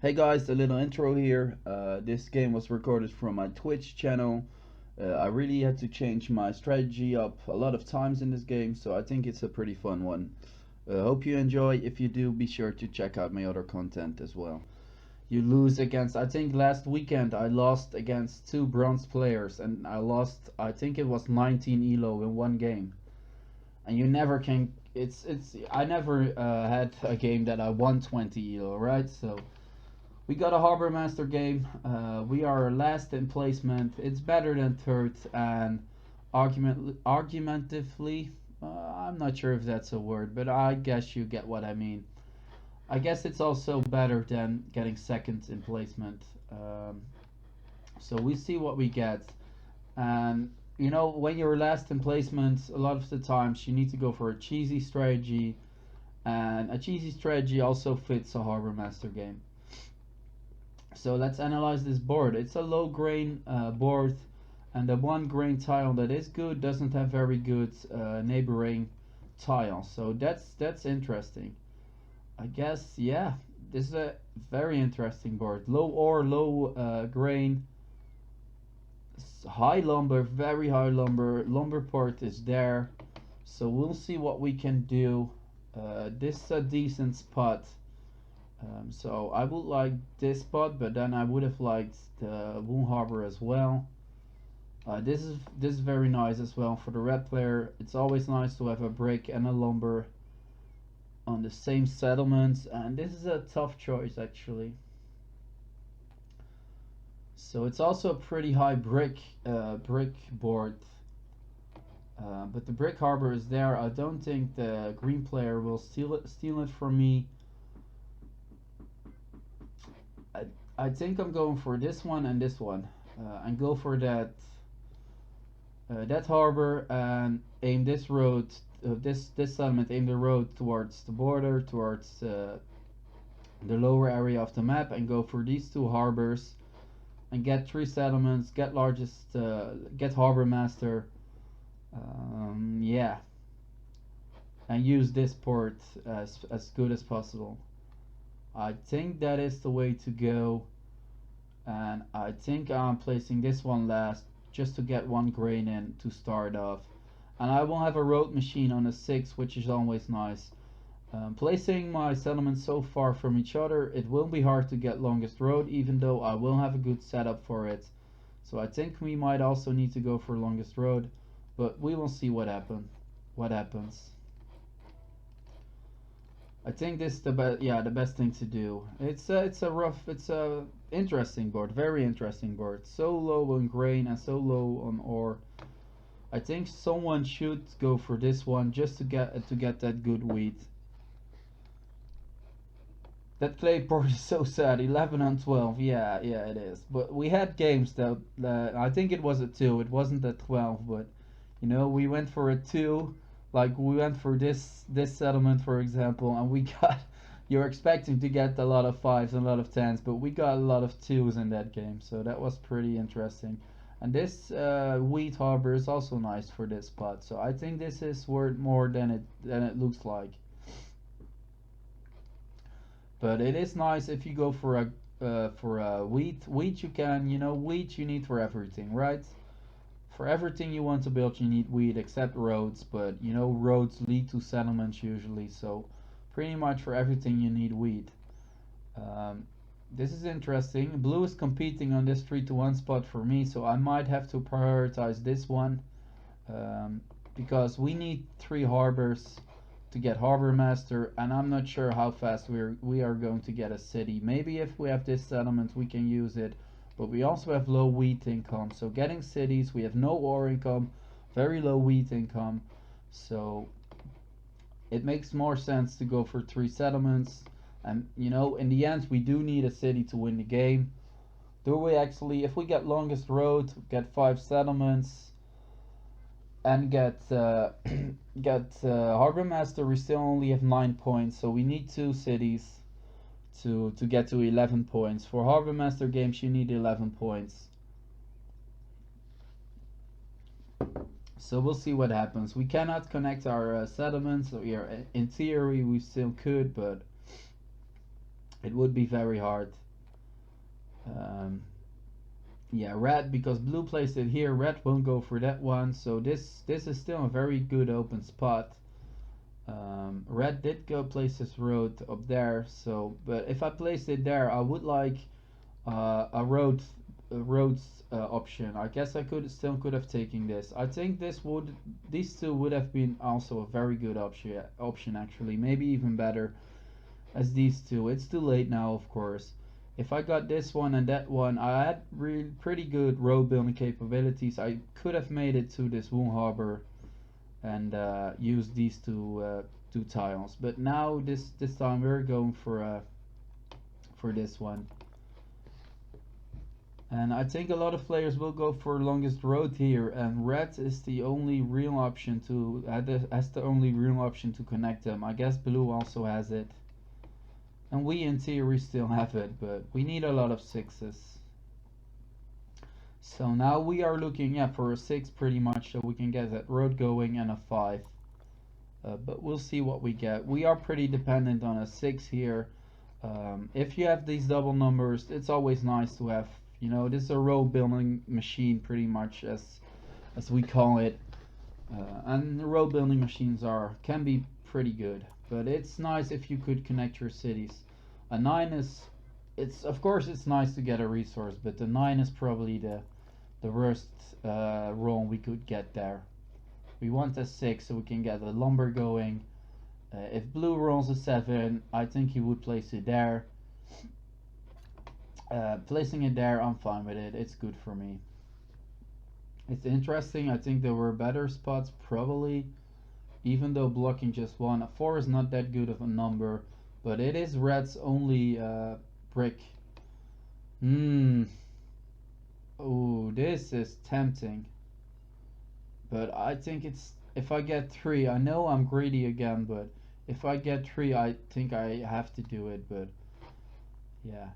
Hey guys, a little intro here. This game was recorded from my Twitch channel. I really had to change my strategy up a lot of times in this game, so I think it's a pretty fun one. Hope you enjoy. If you do, be sure to check out my other content as well. You lose against, I think last weekend I lost against two bronze players, and I lost, I think it was 19 elo in one game. And you never can, I never had a game that I won 20 elo, right? So we got a Harbor Master game. We are last in placement. It's better than third, and argumentatively, I'm not sure if that's a word, but I guess you get what I mean. I guess it's also better than getting second in placement. So we see what we get. And when you're last in placement, a lot of the times you need to go for a cheesy strategy, and a cheesy strategy also fits a Harbor Master game. So let's analyze this board. It's a low grain board, and the one grain tile that is good doesn't have very good neighboring tiles. So that's interesting. I guess, yeah, this is a very interesting board. Low ore, low grain, high lumber, very high lumber. Lumber port is there, so we'll see what we can do. This is a decent spot. So I would like this spot, but then I would have liked the Woon Harbor as well. This is very nice as well for the red player. It's always nice to have a brick and a lumber on the same settlements, and this is a tough choice actually. So it's also a pretty high brick board, but the brick harbor is there. I don't think the green player will steal it from me. I think I'm going for this one and this one, and go for that harbor, and aim this road, this settlement, aim the road towards the border, towards the lower area of the map, and go for these two harbors, and get three settlements, get largest, get harbor master, yeah, and use this port as good as possible. I think that is the way to go, and I think I'm placing this one last just to get one grain in to start off. And I will have a road machine on a 6, which is always nice. Placing my settlements so far from each other, it will be hard to get longest road, even though I will have a good setup for it. So I think we might also need to go for longest road, but we will see what happens. I think this is the best thing to do. It's a interesting board, very interesting board. So low on grain and so low on ore. I think someone should go for this one just to get that good wheat. That clay board is so sad. 11 on 12. Yeah, it is. But we had games that I think it was a 2. It wasn't a 12, but we went for a 2. Like we went for this settlement, for example, and we got, you're expecting to get a lot of 5s and a lot of 10s, but we got a lot of 2s in that game, so that was pretty interesting. And this wheat harbor is also nice for this spot, so I think this is worth more than it looks like. But it is nice if you go for a wheat. Wheat you can, wheat you need for everything, right? For everything you want to build, you need wheat, except roads, but roads lead to settlements usually, so pretty much for everything you need wheat. This is interesting. Blue is competing on this 3-to-1 spot for me, so I might have to prioritize this one, because we need 3 harbors to get harbor master, and I'm not sure how fast we are going to get a city. Maybe if we have this settlement we can use it, but we also have low wheat income, so getting cities, we have no ore income, very low wheat income, so it makes more sense to go for 3 settlements. And in the end we do need a city to win the game. Do we actually? If we get longest road, get 5 settlements, and get harbor master, we still only have 9 points, so we need 2 cities to get to 11 points. For harbor master games you need 11 points. So we'll see what happens. We cannot connect our settlements, so in theory we still could, but it would be very hard. Um, yeah, red, because blue placed it here. Red won't go for that one. So this is still a very good open spot. Red did go place his road up there. So, but if I placed it there, I would like a roads option. I guess I could have taken this. I think these two would have been also a very good option actually, maybe even better as these two. It's too late now, of course. If I got this one and that one, I had really pretty good road building capabilities. I could have made it to this Woon Harbor and used these two tiles. But now this time we're going for this one. And I think a lot of players will go for longest road here, and red is the only real option to has the only real option to connect them. I guess blue also has it, and we in theory still have it, but we need a lot of sixes. So now we are looking, yeah, for a six pretty much, so we can get that road going, and a five. But we'll see what we get. We are pretty dependent on a six here. If you have these double numbers, it's always nice to have. You know, this is a road building machine, pretty much as we call it. And the road building machines can be pretty good, but it's nice if you could connect your cities. A nine is, it's of course it's nice to get a resource, but the nine is probably the worst roll we could get there. We want a six so we can get the lumber going. If blue rolls a seven, I think he would place it there. Placing it there, I'm fine with it. It's good for me. It's interesting. I think there were better spots probably, even though blocking just one. A 4 is not that good of a number, but it is red's only brick. Hmm. Oh, this is tempting. But I think it's, if I get 3, I know I'm greedy again, but if I get 3, I think I have to do it. But yeah,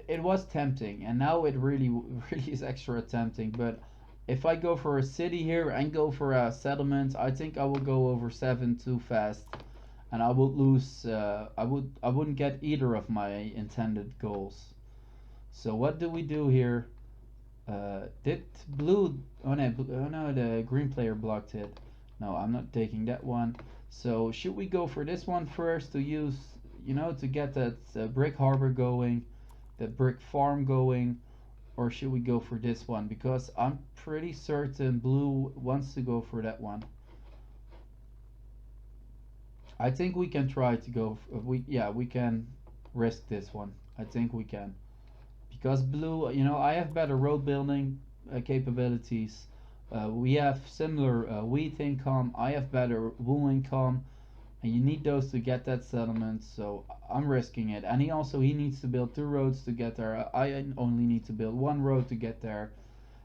it was tempting, and now it really really is extra tempting. But if I go for a city here and go for a settlement, I think I will go over 7 too fast, and I would lose. I wouldn't get either of my intended goals. So what do we do here? Did blue? Oh no, oh no, the green player blocked it. No, I'm not taking that one. So should we go for this one first to use, to get that brick harbor going, the brick farm going, or should we go for this one? Because I'm pretty certain blue wants to go for that one. I think we can try to go. We can risk this one. I think we can. Because blue, I have better road building capabilities. We have similar wheat income. I have better wool income, and you need those to get that settlement. So I'm risking it. And he needs to build 2 roads to get there. I only need to build 1 road to get there.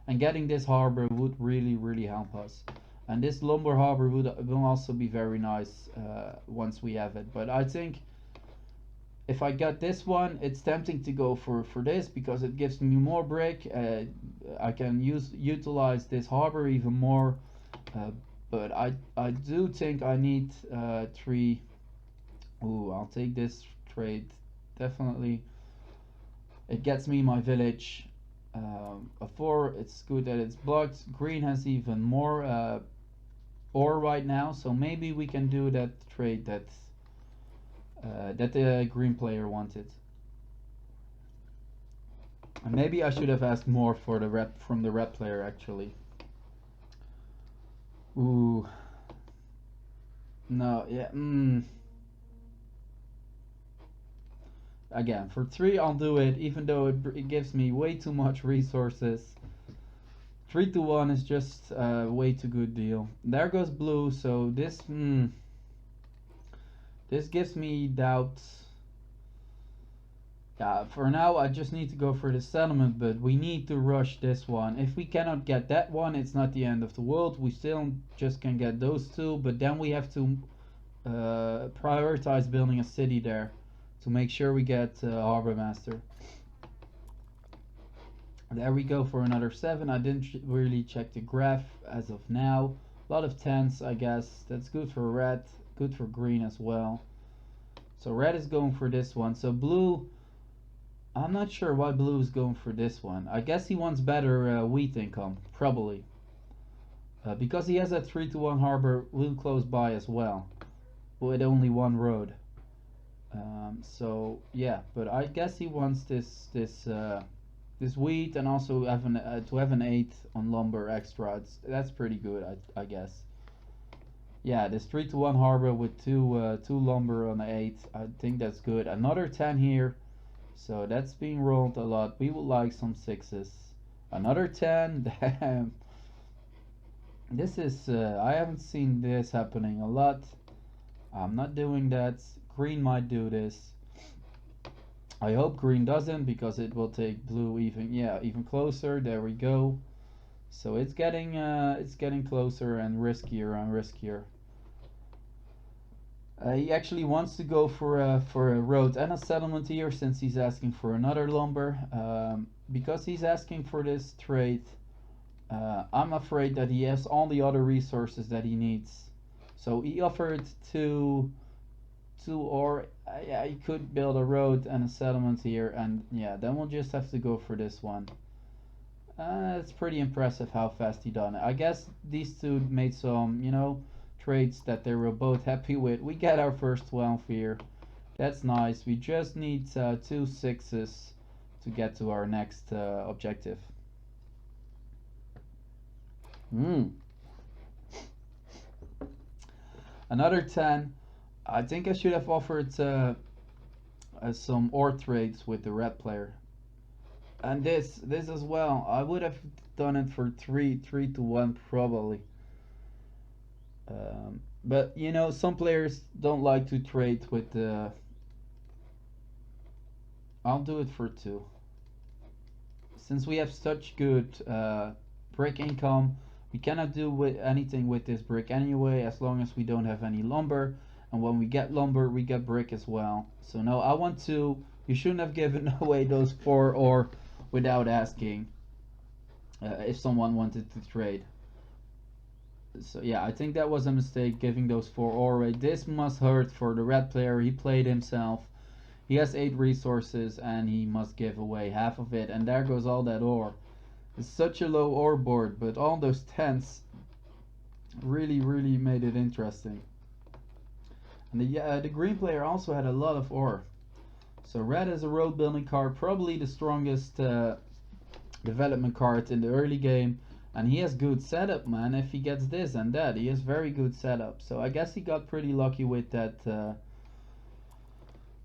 And getting this harbor would really, really help us. And this lumber harbor will also be very nice once we have it. But I think if I got this one, it's tempting to go for this because it gives me more brick. I can utilize this harbor even more. Uh, but I do think I need 3. Ooh, I'll take this trade definitely. It gets me my village. A 4. It's good that it's blocked. Green has even more ore right now, so maybe we can do that trade that the green player wanted. And maybe I should have asked more for the red from the red player actually. Ooh. No, yeah. Again, for 3 I'll do it, even though it gives me way too much resources. 3 to 1 is just a way too good deal. There goes blue, so this gives me doubts. Yeah, for now I just need to go for the settlement, but we need to rush this one. If we cannot get that one, it's not the end of the world. We still just can get those 2, but then we have to prioritize building a city there to make sure we get Harbor Master. There we go for another 7. I didn't really check the graph as of now. A lot of 10s, I guess. That's good for red, good for green as well. So red is going for this one. So blue, I'm not sure why Blue is going for this one. I guess he wants better wheat income, probably. Because he has that 3 to 1 harbor real close by as well, with only one road. So yeah, but I guess he wants this wheat and also have to have an 8 on lumber extra. That's pretty good, I guess. Yeah, this 3 to 1 harbor with two lumber on the 8. I think that's good. Another 10 here. So that's being rolled a lot. We would like some 6s. Another 10. Damn. This is I haven't seen this happening a lot. I'm not doing that. Green might do this. I hope green doesn't, because it will take blue even closer. There we go. So it's getting closer and riskier and riskier. He actually wants to go for a road and a settlement here, since he's asking for another lumber. Because he's asking for this trade, I'm afraid that he has all the other resources that he needs. So he offered two, or yeah, he could build a road and a settlement here, and yeah, then we'll just have to go for this one. It's pretty impressive how fast he done it. I guess these two made some, trades that they were both happy with. We get our first 12 here. That's nice. We just need 2 6s to get to our next objective. Hmm. Another 10. I think I should have offered some ore trades with the red player. And this as well. I would have done it for 3 to 1 probably. But some players don't like to trade with the. I'll do it for 2. Since we have such good brick income, we cannot do anything with this brick anyway, as long as we don't have any lumber. And when we get lumber, we get brick as well. So no, I want to. You shouldn't have given away those 4 ore without asking if someone wanted to trade. So yeah, I think that was a mistake, giving those 4 ore away. This must hurt for the red player. He played himself. He has 8 resources and he must give away half of it, and there goes all that ore. It's such a low ore board, but all those tents really made it interesting. And the green player also had a lot of ore. So red is a road building card, probably the strongest development card in the early game. And he has good setup, man. If he gets this and that, he has very good setup. So I guess he got pretty lucky with that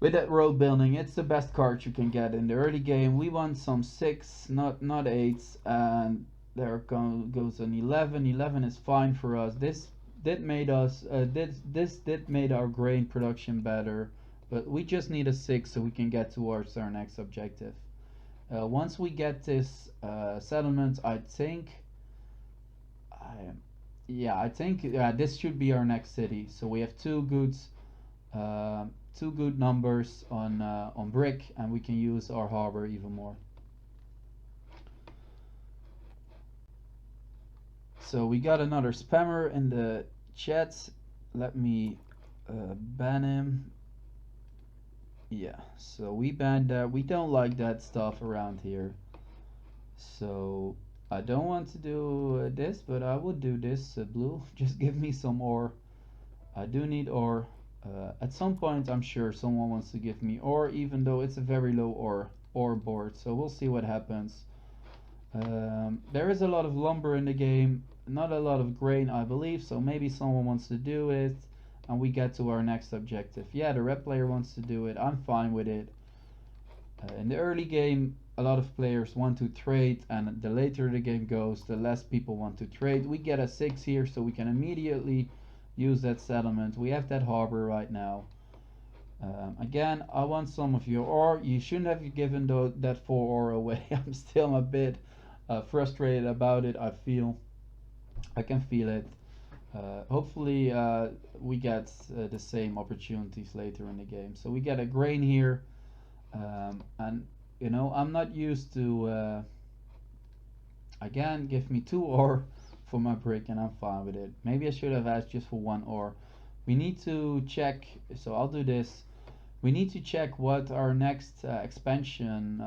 road building. It's the best card you can get in the early game. We want some 6, not 8s, and there goes an 11. 11 is fine for us. This did made our grain production better, but we just need a 6 so we can get towards our next objective. Once we get this settlement, I think this should be our next city. So we have two good numbers on brick, and we can use our harbor even more. So we got another spammer in the chat. Let me ban him. Yeah, so we banned that. We don't like that stuff around here. So I don't want to do this, but I would do this, blue. Just give me some ore. I do need ore. At some point, I'm sure someone wants to give me ore, even though it's a very low ore board. So we'll see what happens. There is a lot of lumber in the game, not a lot of grain, I believe. So maybe someone wants to do it, and we get to our next objective. Yeah, the red player wants to do it. I'm fine with it. In the early game, a lot of players want to trade, and the later the game goes, the less people want to trade. We get a 6 here, so we can immediately use that settlement. We have that harbor right now. Again, I want some of your ore. You shouldn't have given that 4 ore away. I'm still a bit frustrated about it. I can feel it. Hopefully we get the same opportunities later in the game. So we get a grain here, and I'm not used to again, give me 2 ore for my brick and I'm fine with it. Maybe I should have asked just for 1 ore. We need to check, so I'll do this. We need to check what our next expansion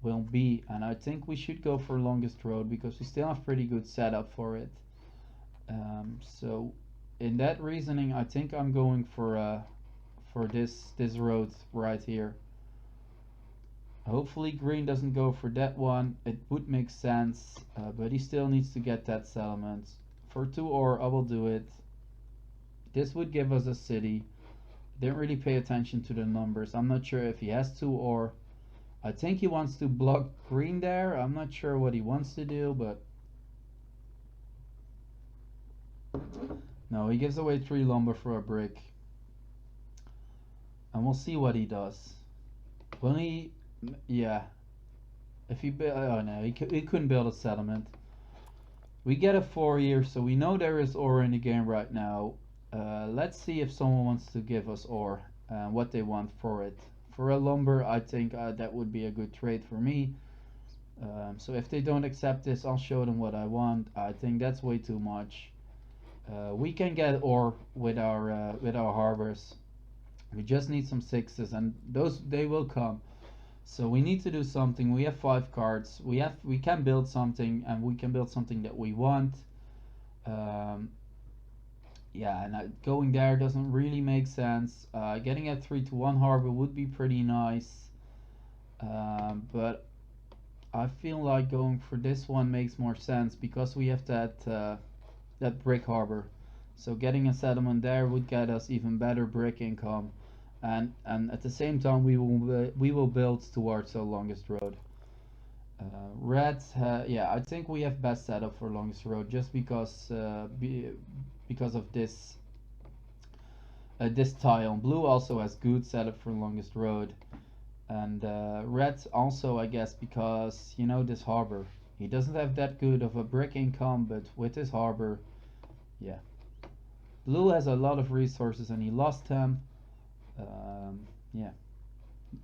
will be, and I think we should go for longest road because we still have pretty good setup for it. So in that reasoning, I think I'm going for this road right here. Hopefully green doesn't go for that one. It would make sense, but he still needs to get that settlement. For 2 ore, I will do it. This would give us a city. Didn't really pay attention to the numbers. I'm not sure if he has 2 ore. I think he wants to block green there. I'm not sure what he wants to do, but no, he gives away 3 lumber for a brick. And we'll see what he does. Will he? Yeah. If he build, oh no, he couldn't build a settlement. We get a 4 here, so we know there is ore in the game right now. Let's see if someone wants to give us ore and what they want for it. For a lumber, I think that would be a good trade for me. So if they don't accept this, I'll show them what I want. I think that's way too much. We can get ore with our harbors. We just need some 6s, and they will come. So we need to do something. We have 5 cards. We can build something, and we can build something that we want. Yeah, and going there doesn't really make sense. Getting a 3-to-1 harbor would be pretty nice, but I feel like going for this one makes more sense because we have that brick harbor. So getting a settlement there would get us even better brick income, and at the same time we will build towards the longest road. Yeah, I think we have best setup for longest road just because of this tile. Blue also has good setup for longest road, and red also, I guess, because you know this harbor. He doesn't have that good of a brick income, but with his harbor, yeah. Blue has a lot of resources and he lost them. Yeah,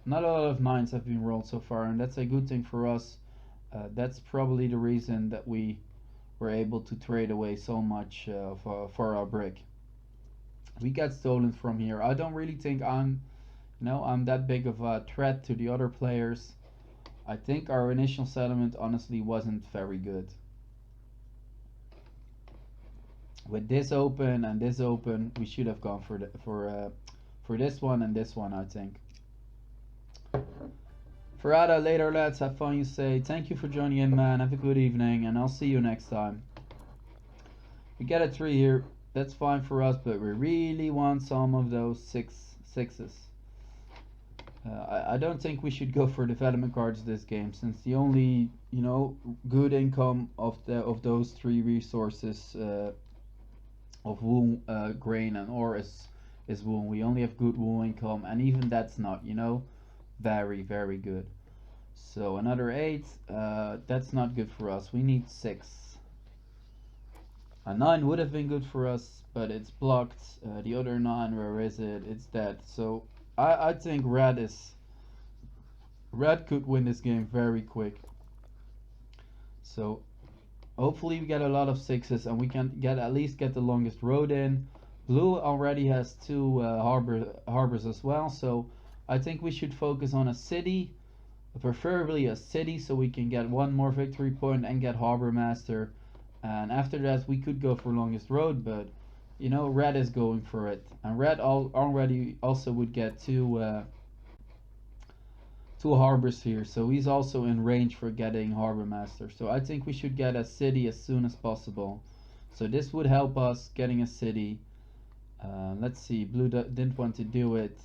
not a lot of 9s have been rolled so far, and that's a good thing for us. That's probably the reason that we were able to trade away so much for our brick. We got stolen from here. I don't really think I'm that big of a threat to the other players. I think our initial settlement honestly wasn't very good. With this open and this open, we should have gone for this one and this one, I think. Ferrada, later lads, have fun, you say. Thank you for joining in, man. Have a good evening, and I'll see you next time. We get a 3 here. That's fine for us, but we really want some of those 6s. I don't think we should go for development cards this game, since the only good income of those 3 resources of wool, grain, and ore is wool. We only have good wool income, and even that's not very very good. So another 8, that's not good for us. We need 6. A 9 would have been good for us, but it's blocked. The other 9, where is it? It's dead. So I think red could win this game very quick. So hopefully we get a lot of 6s and we can at least get the longest road in. Blue already has 2 harbors as well, so I think we should focus on a city, preferably a city, so we can get 1 more victory point and get harbor master. And after that we could go for longest road, but red is going for it, and red already also would get 2 harbors here, so he's also in range for getting harbor master. So I think we should get a city as soon as possible, so this would help us getting a city. Let's see, blue didn't want to do it.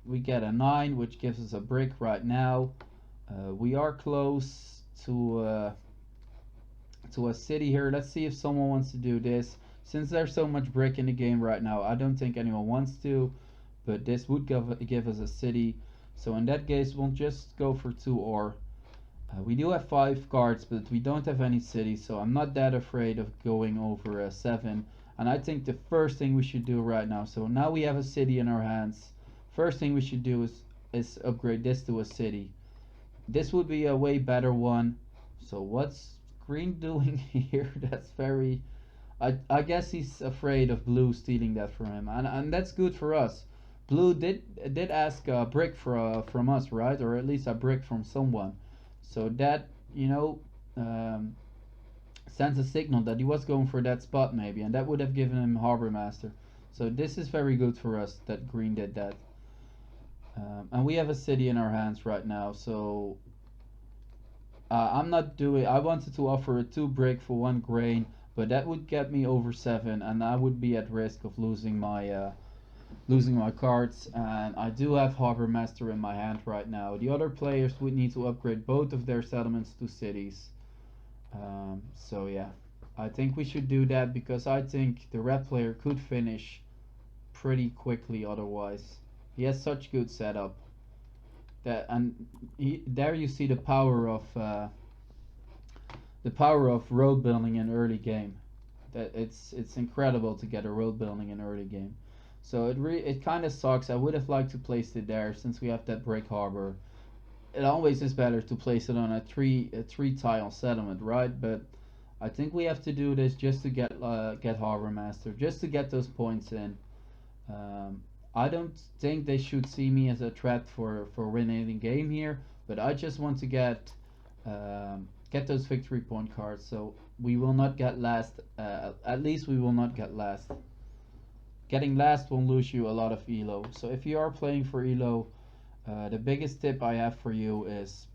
We get a 9, which gives us a brick right now. We are close to a city here. Let's see if someone wants to do this. Since there's so much brick in the game right now, I don't think anyone wants to, but this would give us a city. So in that case, we'll just go for 2 ore. We do have 5 cards, but we don't have any cities, so I'm not that afraid of going over a 7. And I think the first thing we should do right now, so now we have a city in our hands, first thing we should do is upgrade this to a city. This would be a way better one. So what's green doing here? That's very... I guess he's afraid of blue stealing that from him, and that's good for us. Blue did ask a brick from us, right? Or at least a brick from someone. So that, um, sends a signal that he was going for that spot maybe, and that would have given him Harbor Master. So this is very good for us that green did that. And we have a city in our hands right now, so I'm not doing. I wanted to offer a 2 brick for 1 grain, but that would get me over 7, and I would be at risk of losing my cards. And I do have Harbor Master in my hand right now. The other players would need to upgrade both of their settlements to cities. So yeah, I think we should do that because I think the red player could finish pretty quickly otherwise. He has such good setup that, and there you see the power of road building in early game. That it's incredible to get a road building in early game. So it kind of sucks. I would have liked to place it there since we have that brick harbor. It always is better to place it on a three tile settlement, right? But I think we have to do this just to get harbor master, just to get those points in. Um, I don't think they should see me as a threat for winning the game here, but I just want to get those victory point cards. So we will not get last. At least we will not get last. Getting last will lose you a lot of elo. So if you are playing for elo, the biggest tip I have for you is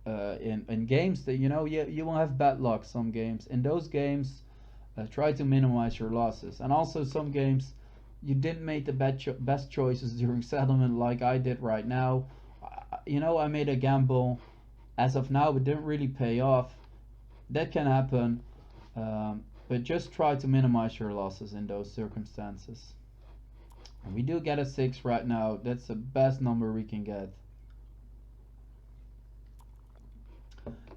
in games that you will have bad luck some games. In those games, try to minimize your losses. And also some games you didn't make the best choices during settlement like I did right now. I made a gamble as of now, but didn't really pay off. That can happen, but just try to minimize your losses in those circumstances. We do get a 6 right now. That's the best number we can get.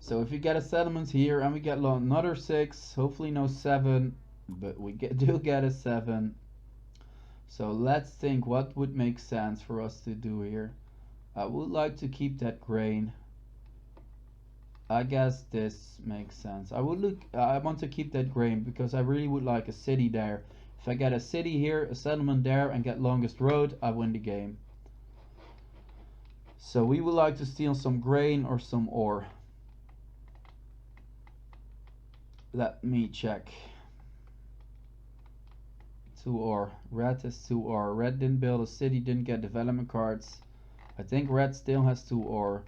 So if we get a settlement here and we get another 6, hopefully no 7, but we do get a 7. So let's think what would make sense for us to do here. I would like to keep that grain. I guess this makes sense. I want to keep that grain because I really would like a city there. If I get a city here, a settlement there, and get longest road, I win the game. So we would like to steal some grain or some ore. Let me check. 2 ore. Red has 2 ore. Red didn't build a city, didn't get development cards. I think red still has 2 ore.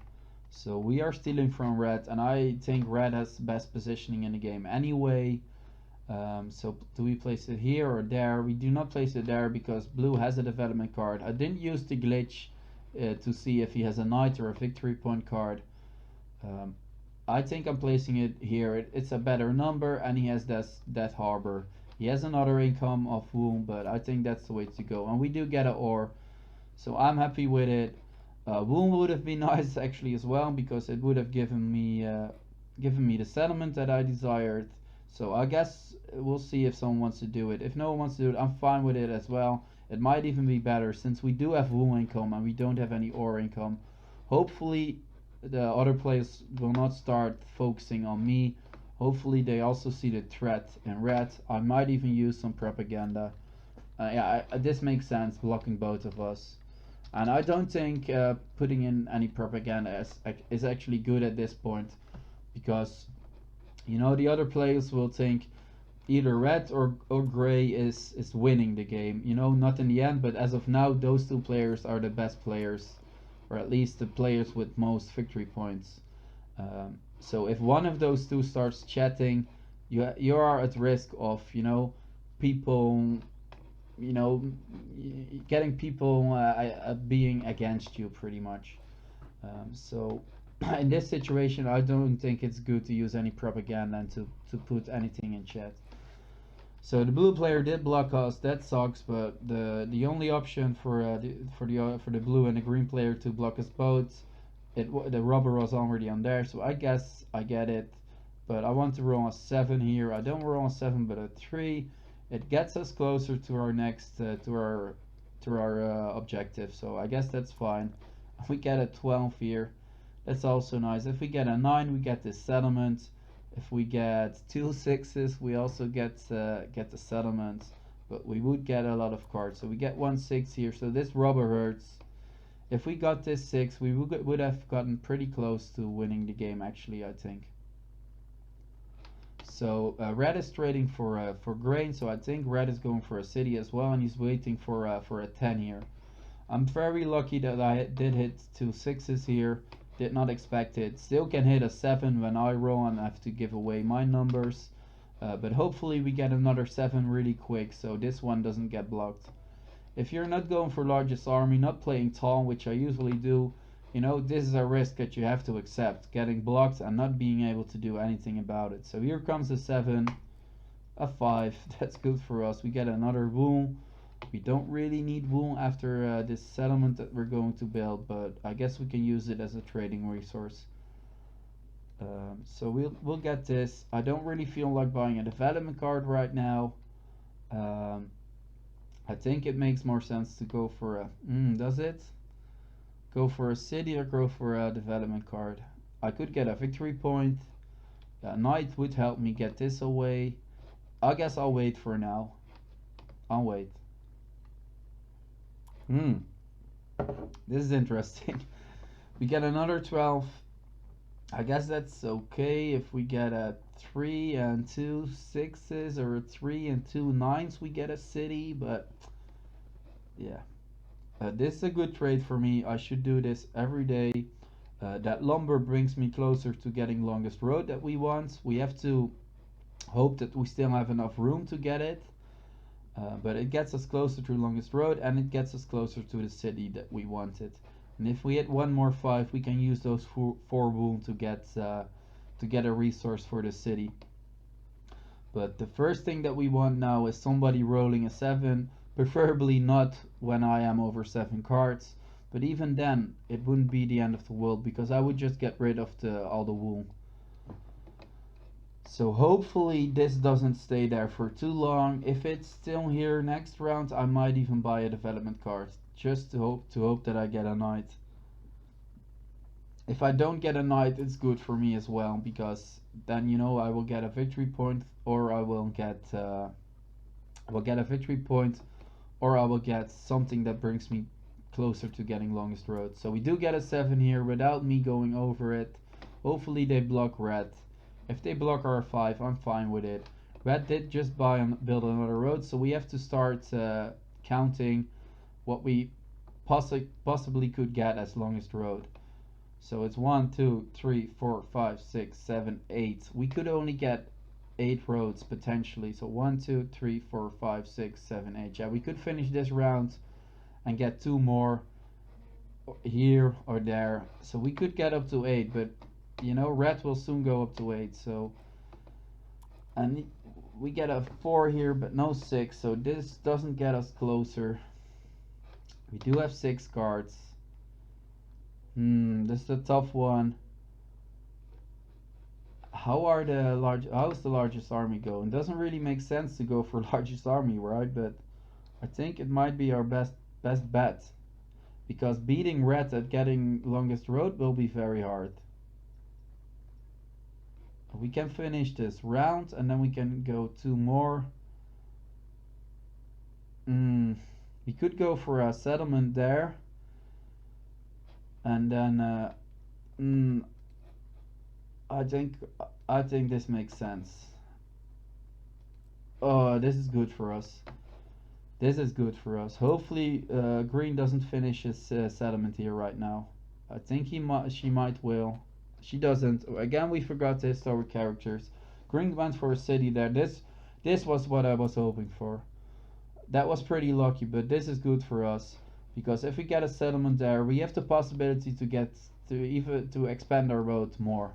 So we are stealing from red, and I think red has the best positioning in the game anyway. So do we place it here or there? We do not place it there because blue has a development card. I didn't use the glitch to see if he has a knight or a victory point card. I think I'm placing it here. It's a better number, and he has that harbor. He has another income of womb, but I think that's the way to go. And we do get an ore, so I'm happy with it. Womb would have been nice actually as well because it would have given me the settlement that I desired. So I guess we'll see if someone wants to do it. If no one wants to do it, I'm fine with it as well. It might even be better since we do have womb income and we don't have any ore income. Hopefully the other players will not start focusing on me. Hopefully they also see the threat in red. I might even use some propaganda. Yeah, this makes sense, blocking both of us. And I don't think putting in any propaganda is actually good at this point because the other players will think either red or gray is winning the game. Not in the end, but as of now, those 2 players are the best players, or at least the players with most victory points. So if one of those 2 starts chatting, you are at risk of people getting people being against you pretty much. So in this situation, I don't think it's good to use any propaganda and to put anything in chat. So the blue player did block us. That sucks. But the only option for the blue and the green player to block us both, the rubber was already on there. So I guess I get it. But I want to roll a 7 here. I don't roll a 7, but a 3. It gets us closer to our next to our objective. So I guess that's fine. We get a 12 here. That's also nice. If we get a 9, we get this settlement. If we get 2 6s, we also get the settlement. but we would get a lot of cards. So we get 1/6 here, so this rubber hurts. If we got this 6, we would have gotten pretty close to winning the game, actually, I think. So red is trading for grain, so I think red is going for a city as well, and he's waiting for a 10 here. I'm very lucky that I did hit 2 6s here. Did not expect it. Still can hit a 7 when I roll and I have to give away my numbers. But hopefully we get another 7 really quick, so this one doesn't get blocked. If you're not going for largest army, not playing tall, which I usually do, you know, this is a risk that you have to accept. Getting blocked and not being able to do anything about it. So here comes a 7, a 5. That's good for us. We get another wool. We don't really need wool after this settlement that we're going to build, but I guess we can use it as a trading resource. So we'll get this. I don't really feel like buying a development card right now. I think it makes more sense to go for a... does it? Go for a city or go for a development card? I could get a victory point. A knight would help me get this away. I guess I'll wait for now. I'll wait. This is interesting. We get another 12. I guess that's okay. If we get a 3 and 2 6s or a 3 and 2 9s, we get a city, but yeah. This is a good trade for me. I should do this every day. That lumber brings me closer to getting longest road that we want. We have to hope that we still have enough room to get it. But it gets us closer to longest road, and it gets us closer to the city that we wanted. And if we hit one more 5, we can use those 4 wool to get a resource for the city. But the first thing that we want now is somebody rolling a 7, preferably not when I am over 7 cards. But even then, it wouldn't be the end of the world, because I would just get rid of all the wool. So hopefully this doesn't stay there for too long. If it's still here next round, I might even buy a development card, just to hope that I get a knight. If I don't get a knight, it's good for me as well, because then, you know, I will get a victory point, or I will get a victory point, or I will get something that brings me closer to getting longest road. So we do get a 7 here without me going over it. Hopefully they block red. If they block our 5, I'm fine with it. Red did just build another road, so we have to start counting what we possibly could get as longest road. So it's 1, 2, 3, 4, 5, 6, 7, 8. We could only get 8 roads potentially. So 1, 2, 3, 4, 5, 6, 7, 8. Yeah, we could finish this round and get 2 more here or there. So we could get up to 8, but you know, red will soon go up to 8. So, and we get a 4 here, but no 6. So this doesn't get us closer. We do have 6 cards. This is a tough one. How's the largest army going? Doesn't really make sense to go for largest army, right? But I think it might be our best bet, because beating red at getting longest road will be very hard. We can finish this round and then we can go 2 more. We could go for a settlement there, and then I think this makes sense. Oh, this is good for us. This is good for us. Hopefully green doesn't finish his settlement here right now. I think she might will. She doesn't. Again, we forgot the historic characters. Green went for a city there. This was what I was hoping for. That was pretty lucky, but this is good for us, because if we get a settlement there, we have the possibility to expand our road more.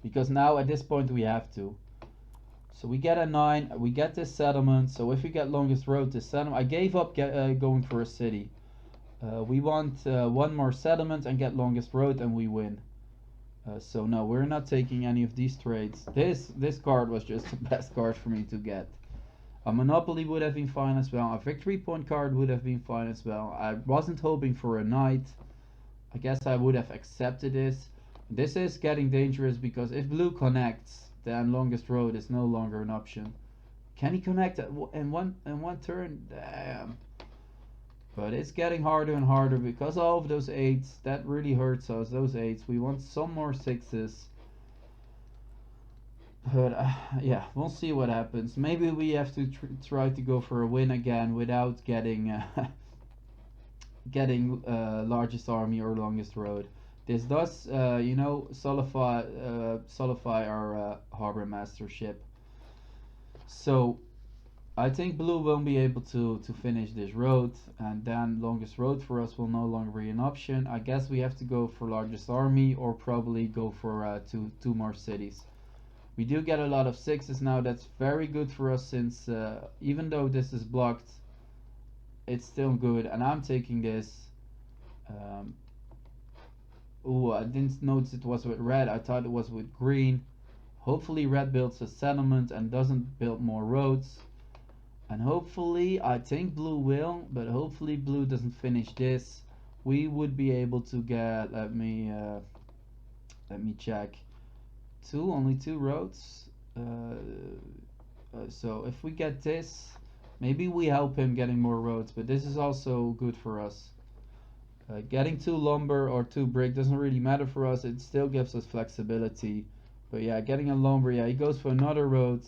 Because now at this point we have to. So we get a 9. We get this settlement. So if we get longest road, this settlement. I gave up going for a city. We want 1 more settlement and get longest road, and we win. So no, we're not taking any of these trades. This card was just the best card for me to get. A monopoly would have been fine as well. A victory point card would have been fine as well. I wasn't hoping for a knight. I guess I would have accepted this. This is getting dangerous, because if blue connects, then longest road is no longer an option. Can he connect in one turn? Damn. But it's getting harder and harder because all of those eights. That really hurts us. Those eights. We want some more sixes. But yeah, we'll see what happens. Maybe we have to try to go for a win again without getting getting largest army or longest road. This does, you know, solidify our harbor mastership. So I think blue won't be able to finish this road, and then longest road for us will no longer be an option. I guess we have to go for largest army or probably go for two more cities. We do get a lot of sixes now. That's very good for us since even though this is blocked, it's still good. And I'm taking this. Um, oh, I didn't notice it was with red. I thought it was with green. Hopefully red builds a settlement and doesn't build more roads. And hopefully, I think blue will, but hopefully blue doesn't finish this. We would be able to get, let me check, only two roads. So if we get this, maybe we help him getting more roads, but this is also good for us. Getting two lumber or two brick doesn't really matter for us. It still gives us flexibility. But yeah, getting a lumber, yeah, he goes for another road.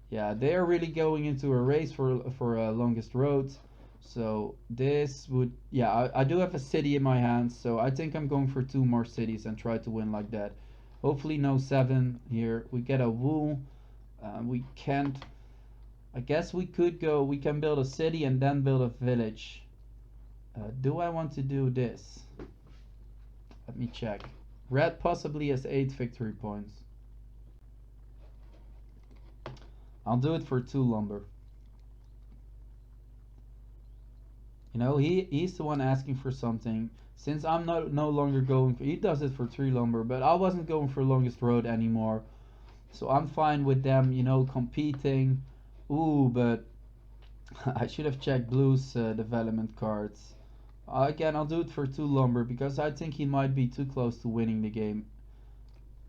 Yeah, they are really going into a race for longest roads. So this would, yeah, I do have a city in my hands, so I think I'm going for two more cities and try to win like that. Hopefully no 7 here. We get a wool. We can't. I guess we could go. We can build a city and then build a village. Do I want to do this? Let me check. Red possibly has 8 victory points. I'll do it for 2 lumber. You know, he's the one asking for something. Since I'm no longer going for, he does it for 3 lumber, but I wasn't going for longest road anymore. So I'm fine with them, you know, competing. Ooh, but I should have checked blue's development cards. Again, I'll do it for 2 lumber because I think he might be too close to winning the game.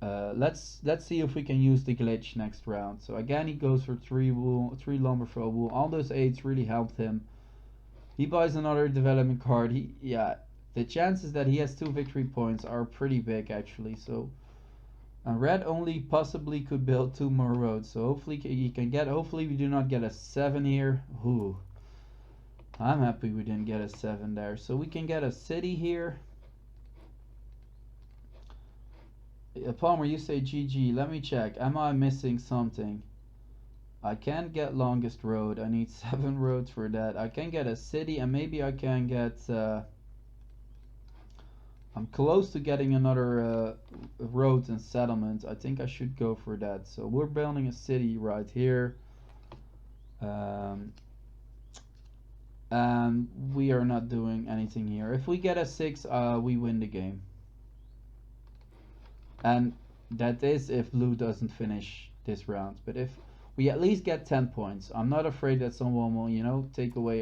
Let's see if we can use the glitch next round. So again, he goes for 3 wool, 3 lumber for a wool. All those 8s really helped him. He buys another development card. Yeah, the chances that he has 2 victory points are pretty big actually. So red only possibly could build 2 more roads. So hopefully he can get. Hopefully we do not get a 7 here. Ooh, I'm happy we didn't get a 7 there. So we can get a city here. Palmer, you say GG. Let me check. Am I missing something? I can't get longest road. I need 7 roads for that. I can get a city and maybe I can get... I'm close to getting another road and settlement. I think I should go for that. So we're building a city right here. And we are not doing anything here. If we get a 6, we win the game. And that is if blue doesn't finish this round. But if we at least get 10 points, I'm not afraid that someone will, you know, take away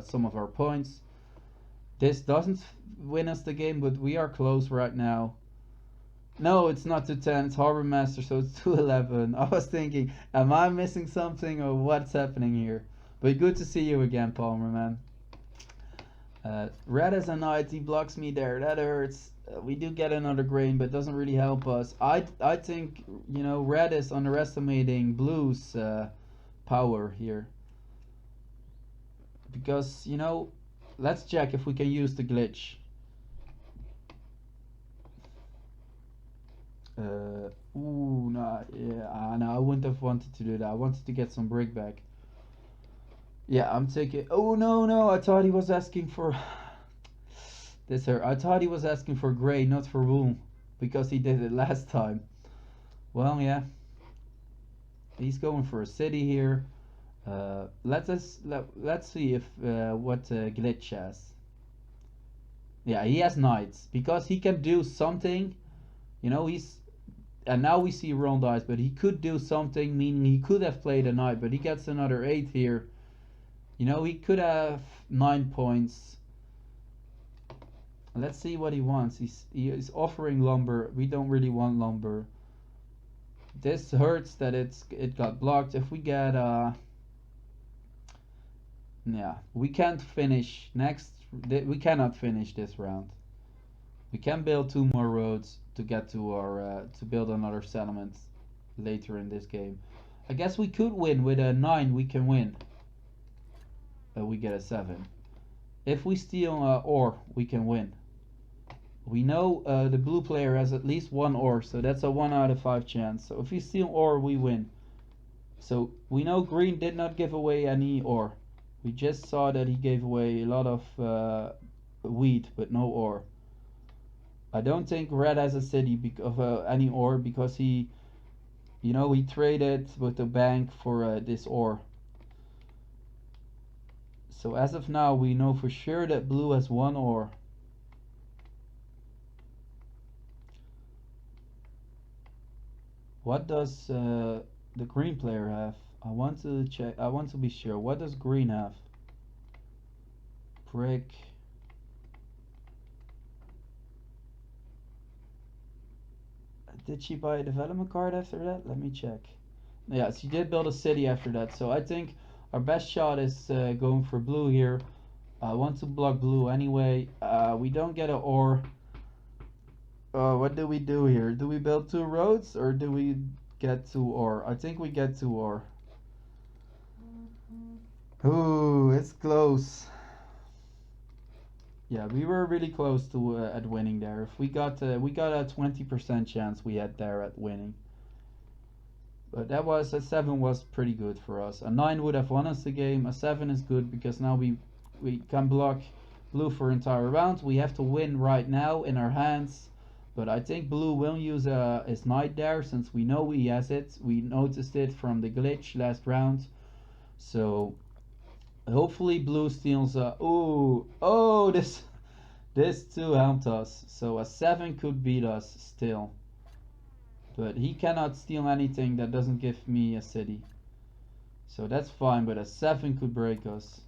some of our points. This doesn't win us the game, but we are close right now. No, it's not to 10. It's Harbor Master, so it's to 11. I was thinking, am I missing something or what's happening here? But good to see you again, Palmer, man. Red as a knight, he blocks me there. That hurts. We do get another grain, but doesn't really help us. I think, you know, red is underestimating blue's power here. Because, you know, let's check if we can use the glitch. Ooh, no, yeah, no, I wouldn't have wanted to do that. I wanted to get some brick back. Yeah, I'm taking. Oh no, I thought he was asking for. This hurt. I thought he was asking for gray, not for wool, because he did it last time. Well, yeah. He's going for a city here. Let's see if what glitch has. Yeah, he has knights because he can do something. You know, and now we see roll dice, but he could do something, meaning he could have played a knight, but he gets another 8 here. You know, he could have 9 points. Let's see what he wants. He is offering lumber. We don't really want lumber. This hurts that it got blocked. If we get yeah, we can't finish next. We cannot finish this round. We can build two more roads to get to our to build another settlement later in this game. I guess we could win with a 9. We can win. We get a 7. If we steal ore, we can win. We know the blue player has at least one ore, so that's a 1 out of 5 chance. So if we steal ore, we win. So we know green did not give away any ore. We just saw that he gave away a lot of wheat, but no ore. I don't think red has a city of any ore because he, he traded with the bank for this ore. So as of now, we know for sure that blue has one ore. What does the green player have? I want to check. I want to be sure. What does green have? Brick. Did she buy a development card after that? Let me check. Yeah, she did build a city after that. So I think our best shot is going for blue here. I want to block blue anyway. We don't get an ore. What do we do here? Do we build two roads or do we get two ore? I think we get two ore. Ooh, it's close. Yeah, we were really close to at winning there. If we got a 20% chance we had there at winning. But that was a 7 was pretty good for us. A 9 would have won us the game. A 7 is good because now we can block blue for entire round. We have to win right now in our hands. But I think blue will use his knight there since we know he has it. We noticed it from the glitch last round. So hopefully blue steals oh, this too helped us. So a 7 could beat us still. But he cannot steal anything that doesn't give me a city. So that's fine, but a 7 could break us.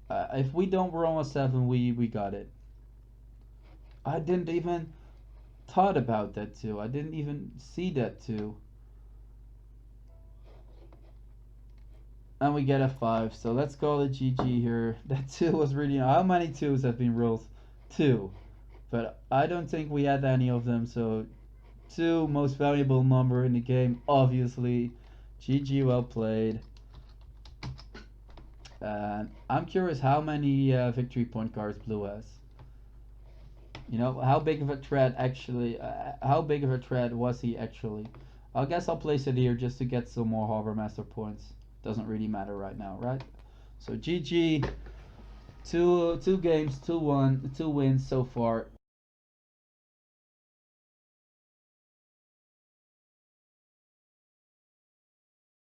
If we don't roll a 7, we got it. I didn't even thought about that too. I didn't even see that too. And we get a 5, so let's call it GG here. That 2 was really... How many 2s have been rolled? 2. But I don't think we had any of them, so 2, most valuable number in the game, obviously. GG, well played. And I'm curious how many victory point cards blue has. How big of a threat actually, how big of a threat was he actually? I guess I'll place it here just to get some more Harbor Master points. Doesn't really matter right now, right? So GG, two games, 2 wins so far.